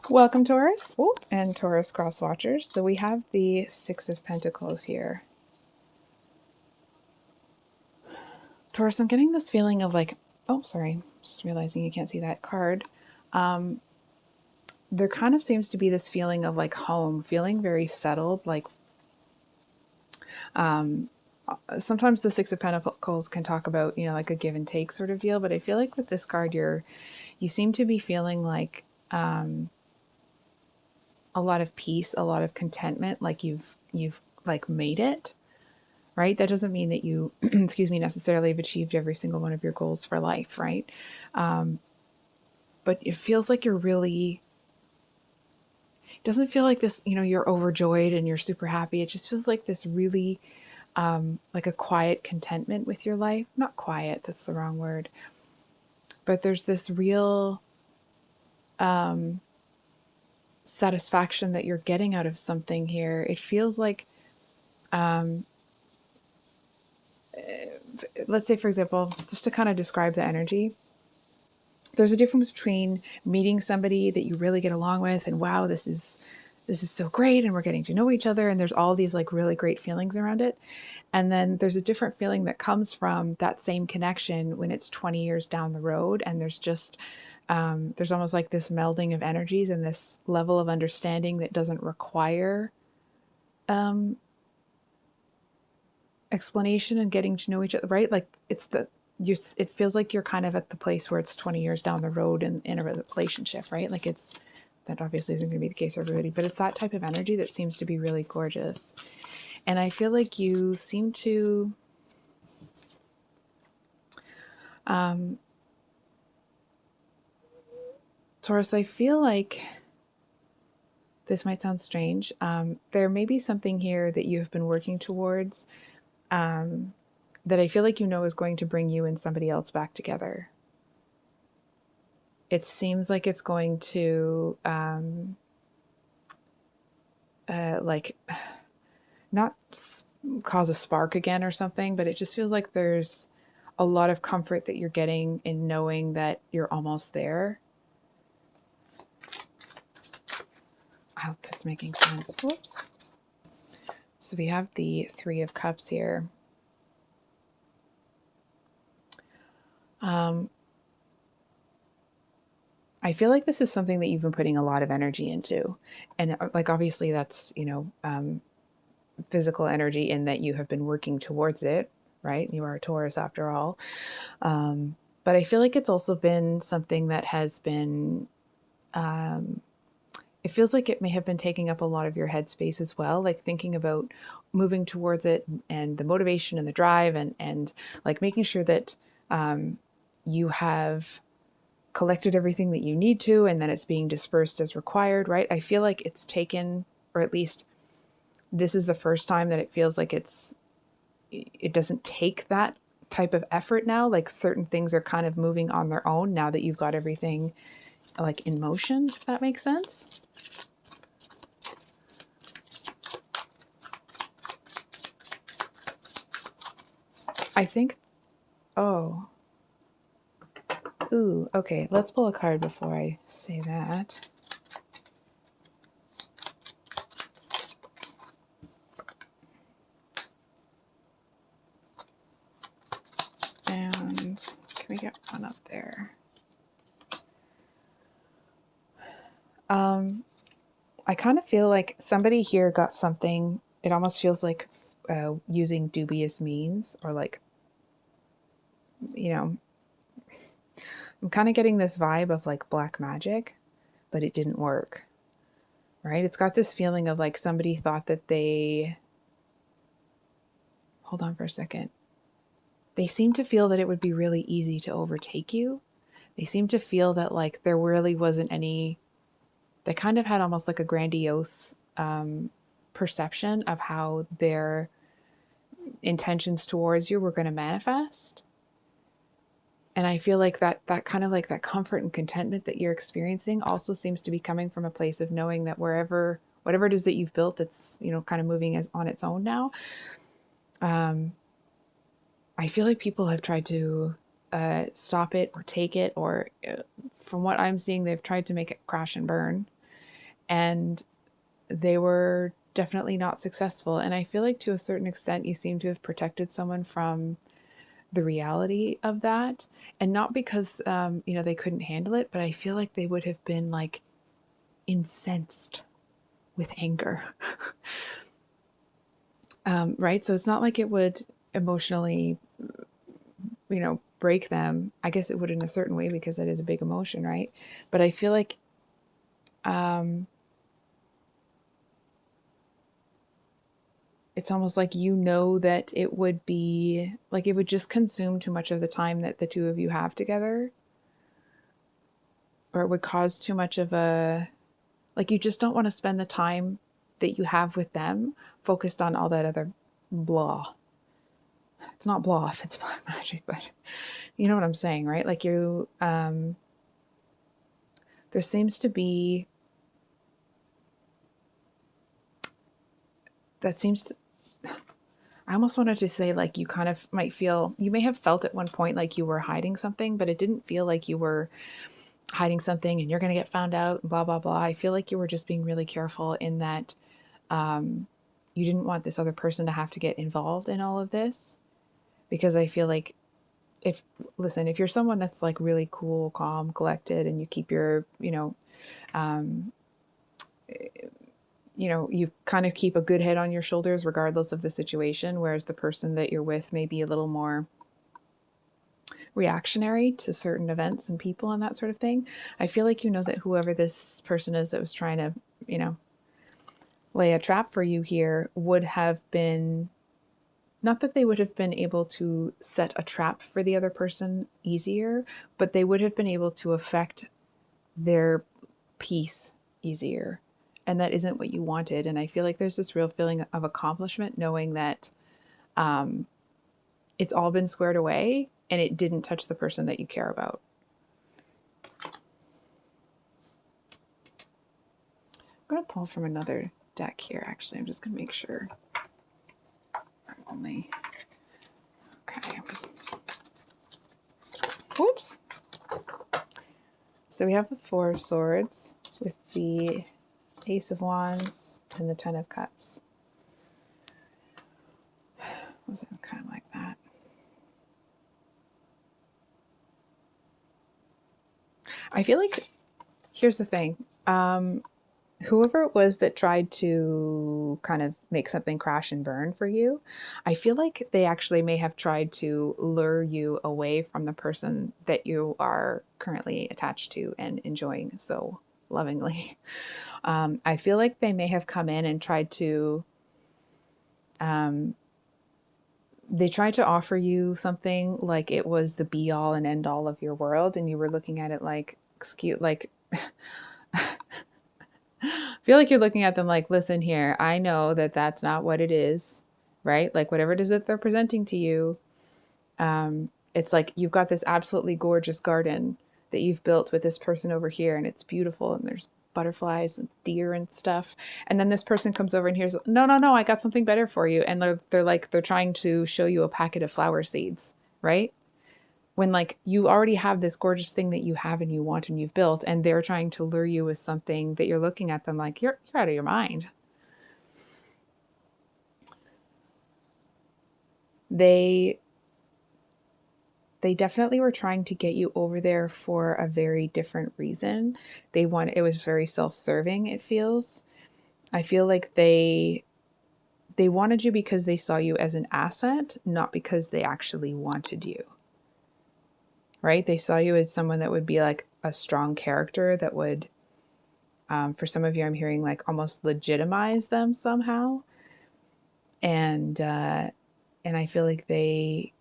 Welcome, Taurus. Ooh, and Taurus cross watchers. So we have the Six of Pentacles here. Taurus, I'm getting this feeling of like, oh, sorry, just realizing you can't see that card. There kind of seems to be this feeling of like home, feeling very settled. Like sometimes the Six of Pentacles can talk about, like a give and take sort of deal. But I feel like with this card, you seem to be feeling like a lot of peace, a lot of contentment, like you've like made it, right? That doesn't mean that you, excuse me, necessarily have achieved every single one of your goals for life, right? But it feels like it doesn't feel like this, you're overjoyed and you're super happy. It just feels like this really, like a quiet contentment with your life. Not quiet, that's the wrong word. But there's this real satisfaction that you're getting out of something here. It feels like, let's say, for example, just to kind of describe the energy, there's a difference between meeting somebody that you really get along with and wow, this is so great and we're getting to know each other and there's all these like really great feelings around it. And then there's a different feeling that comes from that same connection when it's 20 years down the road and there's just there's almost like this melding of energies and this level of understanding that doesn't require explanation and getting to know each other, right? Like it feels like you're kind of at the place where it's 20 years down the road in a relationship, right? Like that obviously isn't going to be the case for everybody, but it's that type of energy that seems to be really gorgeous. And I feel like you seem to, Taurus, I feel like this might sound strange. There may be something here that you have been working towards that I feel like is going to bring you and somebody else back together. It seems like it's going to like not cause a spark again or something, but it just feels like there's a lot of comfort that you're getting in knowing that you're almost there. I hope that's making sense. Whoops. So we have the Three of Cups here. I feel like this is something that you've been putting a lot of energy into. And like, obviously that's, physical energy in that you have been working towards it, right? You are a Taurus after all. But I feel like it's also been something that has been, it feels like it may have been taking up a lot of your headspace as well, like thinking about moving towards it and the motivation and the drive and like making sure that you have collected everything that you need to and then it's being dispersed as required, right? I feel like it's taken, or at least this is the first time that it feels like it doesn't take that type of effort now. Like certain things are kind of moving on their own now that you've got everything like in motion, if that makes sense. I think, oh, ooh, okay, let's pull a card before I say that. And can we get one up there? I kind of feel like somebody here got something. It almost feels like using dubious means, or like, I'm kind of getting this vibe of like black magic, but it didn't work, right? It's got this feeling of like somebody thought that hold on for a second. They seem to feel that it would be really easy to overtake you. They seem to feel that like there really wasn't any, they kind of had almost like a grandiose perception of how their intentions towards you were going to manifest. And I feel like that kind of like that comfort and contentment that you're experiencing also seems to be coming from a place of knowing that whatever it is that you've built, that's, kind of moving as on its own now. I feel like people have tried to stop it or take it, or from what I'm seeing, they've tried to make it crash and burn. and they were definitely not successful. And I feel like to a certain extent, you seem to have protected someone from the reality of that. And not because, they couldn't handle it, but I feel like they would have been like incensed with anger. Right. So it's not like it would emotionally, break them. I guess it would in a certain way because that is a big emotion, right? But I feel like, it's almost like that it would be like it would just consume too much of the time that the two of you have together, or it would cause too much of a, like, you just don't want to spend the time that you have with them focused on all that other blah. It's not blah if it's black magic, but you know what I'm saying, right? Like there seems to be, that seems to, I almost wanted to say like you kind of might feel, you may have felt at one point like you were hiding something, but it didn't feel like you were hiding something and you're going to get found out and blah, blah, blah. I feel like you were just being really careful in that you didn't want this other person to have to get involved in all of this. Because I feel like if you're someone that's like really cool, calm, collected, and you keep your, um, you kind of keep a good head on your shoulders regardless of the situation, whereas the person that you're with may be a little more reactionary to certain events and people and that sort of thing. I feel like that whoever this person is that was trying to, lay a trap for you here would have been, not that they would have been able to set a trap for the other person easier, but they would have been able to affect their peace easier. And that isn't what you wanted. And I feel like there's this real feeling of accomplishment knowing that it's all been squared away and it didn't touch the person that you care about. I'm going to pull from another deck here, actually. I'm just going to make sure I'm only... Okay. Whoops. So we have the Four of Swords with the Ace of Wands and the Ten of Cups. Was it kind of like that? I feel like, here's the thing. Whoever it was that tried to kind of make something crash and burn for you, I feel like they actually may have tried to lure you away from the person that you are currently attached to and enjoying so lovingly. I feel like they may have come in and tried to, they tried to offer you something like it was the be all and end all of your world, and you were looking at it like, excuse, like, feel like you're looking at them like, listen here, I know that that's not what it is, right? Like whatever it is that they're presenting to you, it's like you've got this absolutely gorgeous garden that you've built with this person over here, and it's beautiful, and there's butterflies and deer and stuff. And then this person comes over and here's, no, I got something better for you. And they're trying to show you a packet of flower seeds, right? When like you already have this gorgeous thing that you have and you want and you've built, and they're trying to lure you with something that you're looking at them like you're out of your mind. They definitely were trying to get you over there for a very different reason. It was very self-serving, it feels. I feel like they wanted you because they saw you as an asset, not because they actually wanted you. Right? They saw you as someone that would be like a strong character that would, for some of you, I'm hearing like almost legitimize them somehow. And I feel like there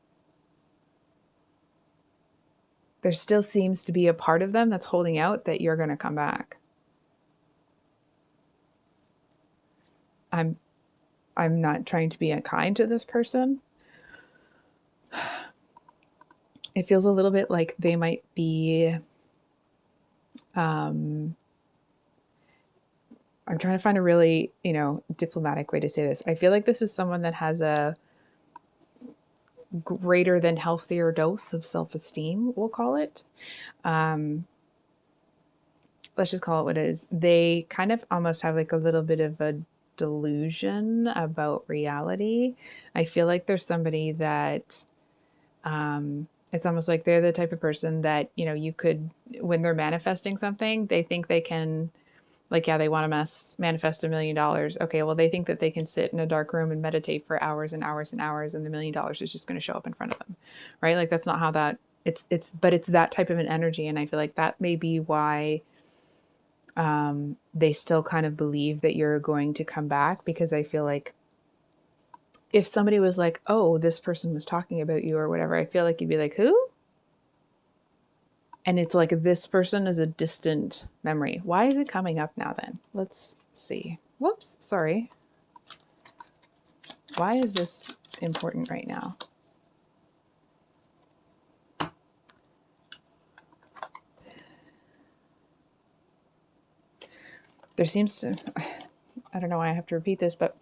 still seems to be a part of them that's holding out that you're going to come back. I'm not trying to be unkind to this person. It feels a little bit like they might be, I'm trying to find a really, diplomatic way to say this. I feel like this is someone that has a greater than healthier dose of self-esteem, we'll call it. let's just call it what it is. They kind of almost have like a little bit of a delusion about reality. I feel like there's somebody that it's almost like they're the type of person that, you know, you could, when they're manifesting something, they think they can, like, yeah, they want to manifest $1 million. Okay, well, they think that they can sit in a dark room and meditate for hours and hours and hours, and the $1 million is just going to show up in front of them, right? Like, that's not how that, but it's that type of an energy. And I feel like that may be why they still kind of believe that you're going to come back, because I feel like if somebody was like, oh, this person was talking about you or whatever, I feel like you'd be like, who? And it's like this person is a distant memory. Why is it coming up now then? Let's see. Whoops, sorry. Why is this important right now? There seems to, I don't know why I have to repeat this, but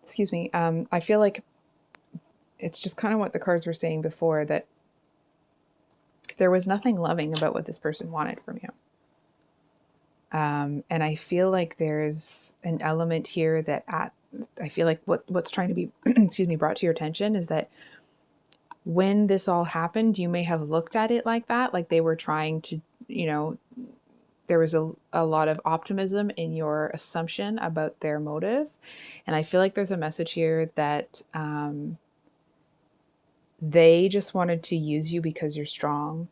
excuse me. I feel like it's just kind of what the cards were saying before, that there was nothing loving about what this person wanted from you. And I feel like there's an element here that I feel like what's trying to be, excuse me, brought to your attention is that when this all happened, you may have looked at it like that, like they were trying to, you know, there was a lot of optimism in your assumption about their motive. And I feel like there's a message here that they just wanted to use you because you're strong.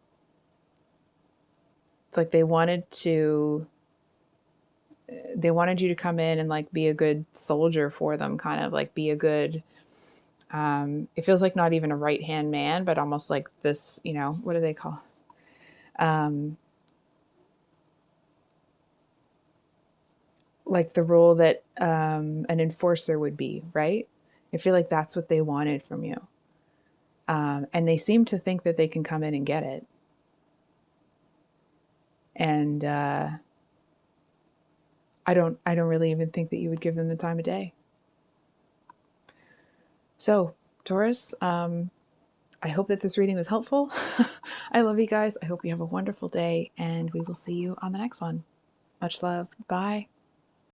It's like they wanted you to come in and like be a good soldier for them, kind of like be a good, it feels like not even a right hand man, but almost like this, you know, what do they call? Like the role that an enforcer would be, right? I feel like that's what they wanted from you. And they seem to think that they can come in and get it. And I don't really even think that you would give them the time of day. So, Taurus, I hope that this reading was helpful. I love you guys. I hope you have a wonderful day, and we will see you on the next one. Much love. Bye.